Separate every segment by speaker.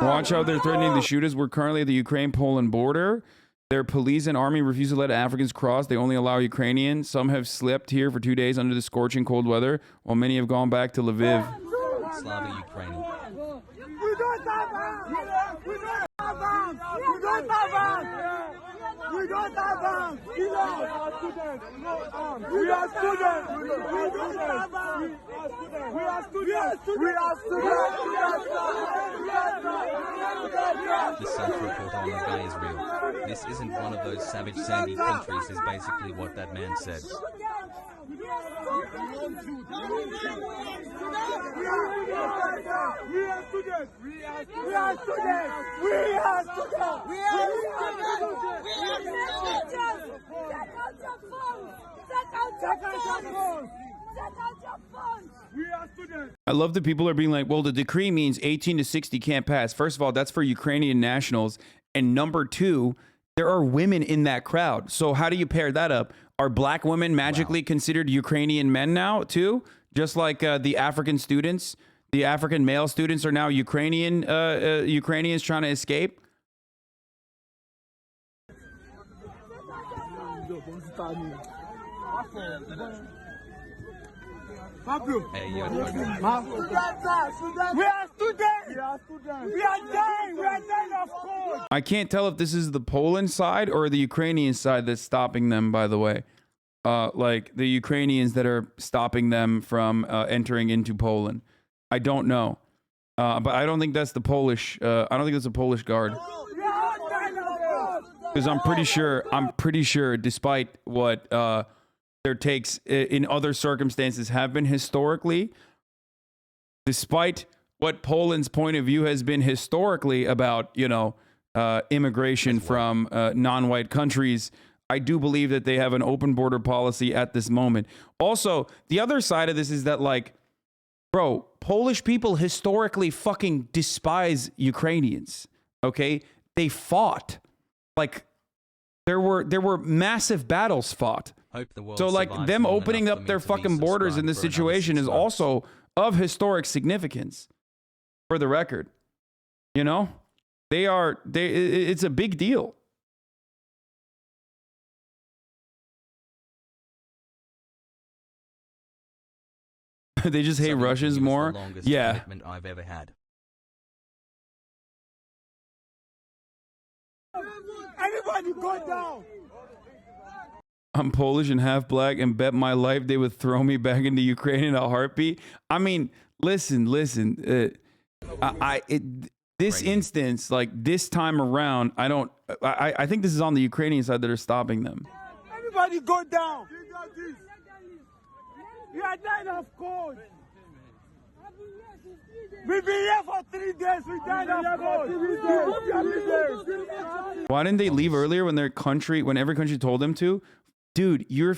Speaker 1: Watch out, they're threatening to shoot us. We're currently at the Ukraine-Poland border. Their police and army refuse to let Africans cross. They only allow Ukrainians. Some have slept here for 2 days under the scorching cold weather, while many have gone back to Lviv.
Speaker 2: Slava Ukraine.
Speaker 3: We don't have arms! We don't have arms! We don't have arms! We don't have arms! We are students! We are students! We don't have arms! We are students! We are students!
Speaker 2: The self-report on the guy is real. This isn't one of those savage sandy countries is basically what that man said.
Speaker 3: We are students! We are students! We are students! We are students!
Speaker 1: I love that people are being like, well, the decree means 18 to 60 can't pass. First of all, that's for Ukrainian nationals. And number two, there are women in that crowd. So how do you pair that up? Are black women magically considered Ukrainian men now, too? Just like the African students, the African male students are now Ukrainians trying to escape?
Speaker 2: Hey, yo,
Speaker 3: We are students! We are students! We are dying! We are dying of cold!
Speaker 1: I can't tell if this is the Poland side or the Ukrainian side that's stopping them, by the way. Like the Ukrainians that are stopping them from entering into Poland. I don't know. But I don't think that's the Polish, I don't think that's a Polish guard. Because I'm pretty sure, despite what their takes in other circumstances have been historically, despite what Poland's point of view has been historically about, you know, immigration from non-white countries, I do believe that they have an open border policy at this moment. Also, the other side of this is that, like, bro, Polish people historically fucking despise Ukrainians, okay? They fought. Like, there were massive battles fought. So, like, them opening up their fucking borders in this situation is also of historic significance, for the record. You know? It's a big deal. They just hate Russians more. Yeah.
Speaker 2: I've ever had.
Speaker 3: Everybody go down!
Speaker 1: I'm Polish and half black and bet my life they would throw me back into Ukraine in a heartbeat. I mean, listen. This instance, like this time around, I think this is on the Ukrainian side that are stopping them.
Speaker 3: Everybody go down! We are dying of cold! We've been here for 3 days. We died of cold. 3 days.
Speaker 1: Why didn't they leave earlier when every country told them to? Dude, you're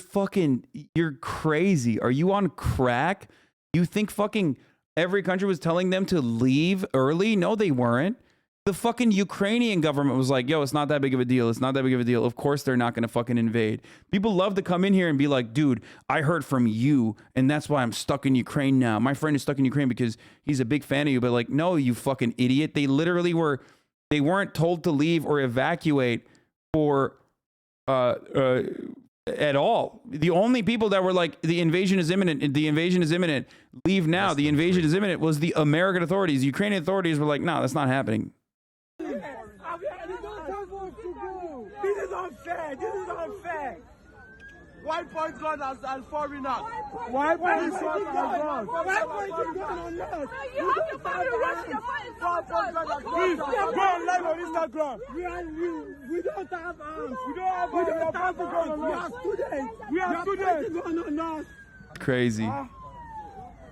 Speaker 1: crazy. Are you on crack? You think fucking every country was telling them to leave early? No, they weren't. The fucking Ukrainian government was like, yo, it's not that big of a deal. It's not that big of a deal. Of course they're not going to fucking invade. People love to come in here and be like, dude, I heard from you, and that's why I'm stuck in Ukraine now. My friend is stuck in Ukraine because he's a big fan of you. But like, no, you fucking idiot. They literally they weren't told to leave or evacuate for at all. The only people that were like, the invasion is imminent, leave now, the invasion is imminent, was the American authorities. The Ukrainian authorities were like, no, that's not happening.
Speaker 3: This is unfair. Why point gun as foreigners? Why point gun on us? Why point gun on us? You have to find the Russian. Please, go on live on Instagram. We don't have arms. We don't have guns. We are students. We are students. Gun on us.
Speaker 1: Crazy.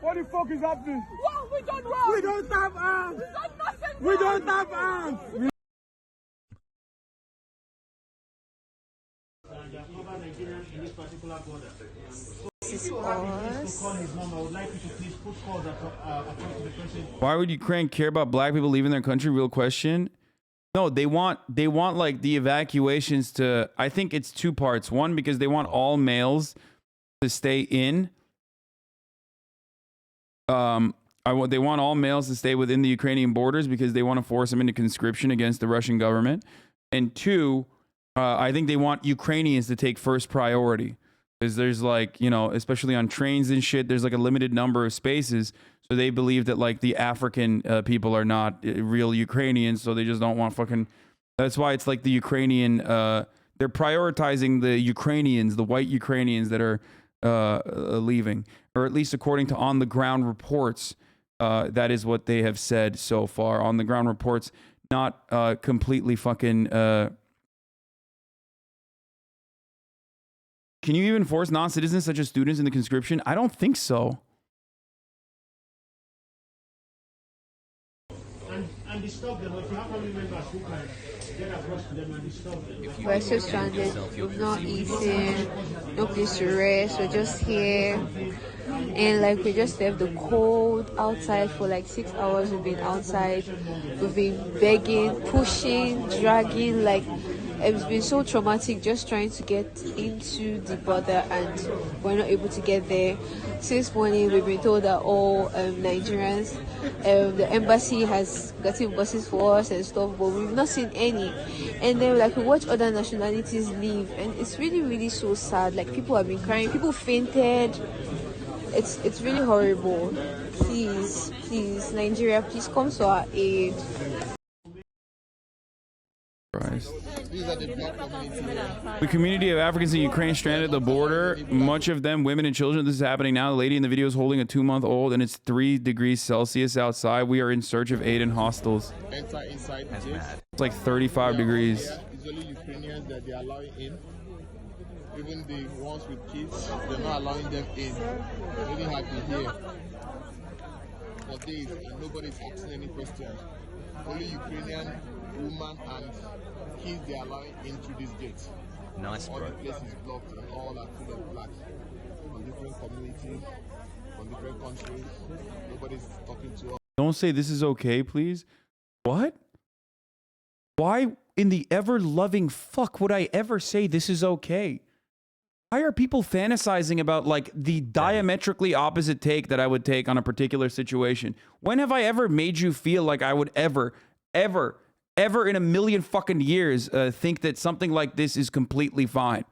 Speaker 3: What the fuck is happening?
Speaker 4: What? We don't run.
Speaker 3: We don't have arms.
Speaker 4: We got nothing.
Speaker 3: We don't have arms.
Speaker 1: Why would Ukraine care about black people leaving their country? Real question. No, they want like the evacuations to, I think it's two parts. One, because they want all males to stay in. I They want all males to stay within the Ukrainian borders because they want to force them into conscription against the Russian government. And two, I think they want Ukrainians to take first priority. Because there's like, you know, especially on trains and shit, there's like a limited number of spaces. So they believe that like the African people are not real Ukrainians. So they just don't want fucking... That's why it's like the Ukrainian... they're prioritizing the Ukrainians, the white Ukrainians that are leaving. Or at least according to on-the-ground reports, that is what they have said so far. On-the-ground reports, not completely fucking... Can you even force non-citizens such as students into conscription? I don't think so.
Speaker 4: And disturb them. If you have family members who can get across to them and disturb them.
Speaker 5: We're so stranded. We've not eaten, no place to rest. We're just here. And like we just left the cold outside for like 6 hours. We've been outside. We've been begging, pushing, dragging. Like it's been so traumatic just trying to get into the border, and we're not able to get there. Since morning, we've been told that all Nigerians, the embassy has gotten buses for us and stuff, but we've not seen any. And then like we watch other nationalities leave, and it's really, really so sad. Like people have been crying, people fainted. It's really horrible. Please, Nigeria, please come to our aid.
Speaker 1: Christ. The community of Africans in Ukraine stranded at the border, much of them women and children. This is happening now. The lady in the video is holding a 2-month-old, and it's 3 degrees Celsius outside. We are in search of aid in hostels.
Speaker 6: Enter inside the gate.
Speaker 1: It's like 35 degrees.
Speaker 6: It's only Ukrainians that they are allowing in. Even the ones with kids, they're not allowing them in. They only have been here for days, and nobody's asking any questions. Only Ukrainian women and kids they are allowing in through this gate.
Speaker 2: Nice,
Speaker 6: all
Speaker 2: bro.
Speaker 6: the places blocked, and all are full of blacks from different communities, from different countries. Nobody's talking to us.
Speaker 1: Don't say this is okay, please. What? Why in the ever-loving fuck would I ever say this is okay? Why are people fantasizing about like the diametrically opposite take that I would take on a particular situation? When have I ever made you feel like I would ever in a million fucking years think that something like this is completely fine?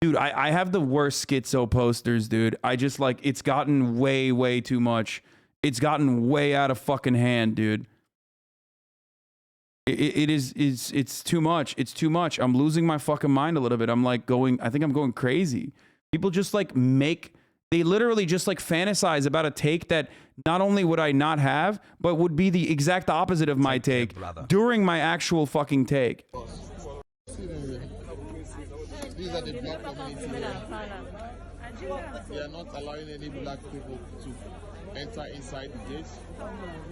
Speaker 1: Dude, I have the worst schizo posters, dude. I just like, it's gotten way too much. It's gotten way out of fucking hand, dude. It's too much. It's too much. I'm losing my fucking mind a little bit. I'm like I think I'm going crazy. People just like they literally just like fantasize about a take that not only would I not have, but would be the exact opposite of my take during my actual fucking take.
Speaker 6: These are the black community here. They are not allowing any black people to enter inside the gates.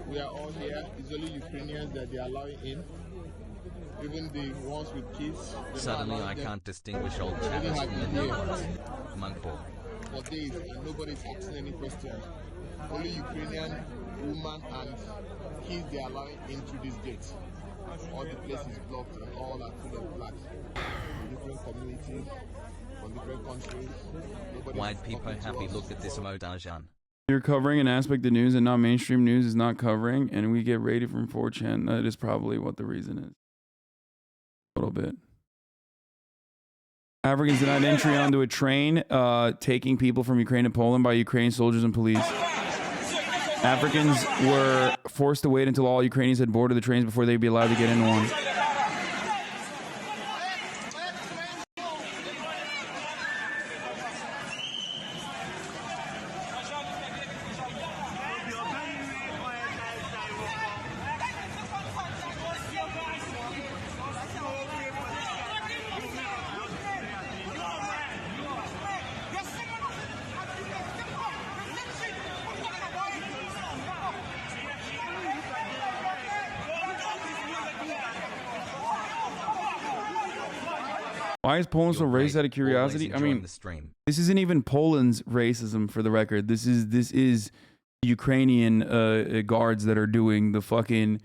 Speaker 6: We are all here. It's only Ukrainians that they are allowing in. Even the ones with kids.
Speaker 2: Suddenly I can't distinguish old chatters from the new ones. Monk-ball.
Speaker 6: For days, and nobody's asking any questions. Only Ukrainian women and kids they are allowing in through these gates. All the places blocked, and all are full of blacks. From different communities, from different countries.
Speaker 2: White people happy look at this Modajan.
Speaker 1: You're covering an aspect of news and not mainstream news is not covering, and we get rated from 4chan. That is probably what the reason is. A little bit. Africans denied entry onto a train taking people from Ukraine to Poland by Ukrainian soldiers and police. Africans were forced to wait until all Ukrainians had boarded the trains before they'd be allowed to get in one. Why is Poland so racist out of curiosity? I mean, this isn't even Poland's racism, for the record. This is Ukrainian guards that are doing the fucking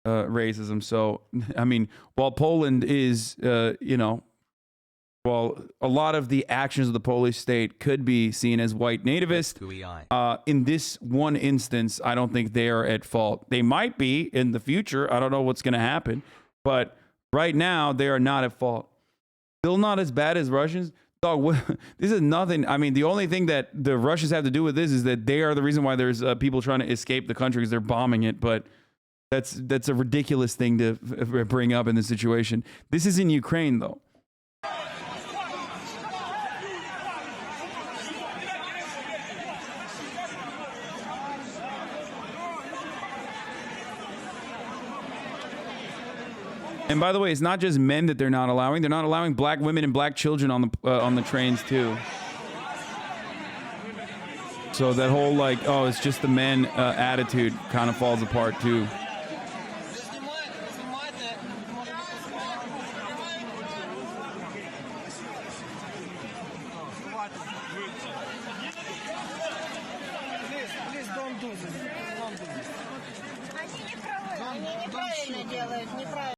Speaker 1: racism. So, I mean, while Poland is, you know, well, a lot of the actions of the Polish state could be seen as white nativist. In this one instance, I don't think they are at fault. They might be in the future. I don't know what's going to happen. But right now, they are not at fault. Still not as bad as Russians. Dog, this is nothing. I mean, the only thing that the Russians have to do with this is that they are the reason why there's people trying to escape the country because they're bombing it. But that's a ridiculous thing to bring up in this situation. This is in Ukraine, though. And by the way, it's not just men that they're not allowing. They're not allowing black women and black children on the trains too. So that whole like, oh, it's just the men attitude kind of falls apart too.
Speaker 3: Please don't do this. Don't do this.
Speaker 7: Они неправильно делают, неправильно.